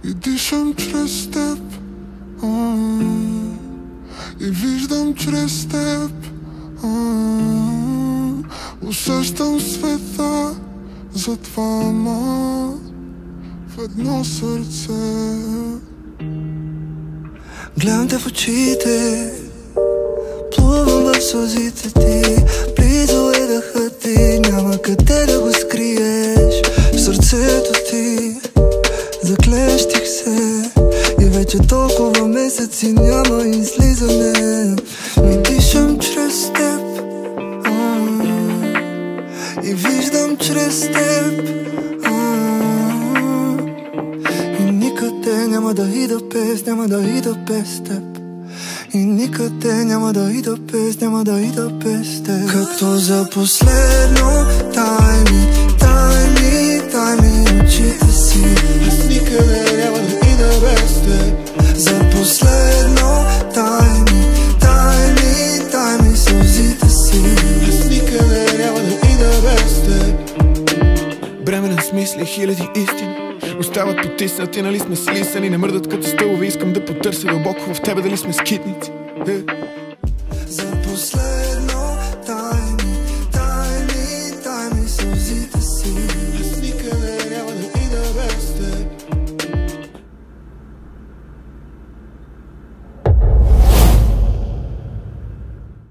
И дишам чрез теб, и виждам чрез теб, усещам света за двама в едно сърце. Гледам те в очите, плувам в сълзите ти, близо е дъхът ти, няма къде да го скриеш. В сърцето ти заклещих се и вече толкова месеци няма излизане. И дишам чрез теб, и виждам чрез теб, и никъде няма да ида без, няма да ида без теб. И никъде няма да ида без, няма да ида без теб. Като за последно, дай ми очите си. Аз никъде няма да ида без теб. За последно, дай ми сълзите си. Аз никъде няма да ида без теб. Бременен с мисли, хиляди истини остават потиснати, нали сме слисани, не мърдат като стълове. Искам да потърся дълбоко в тебе, дали сме скитници.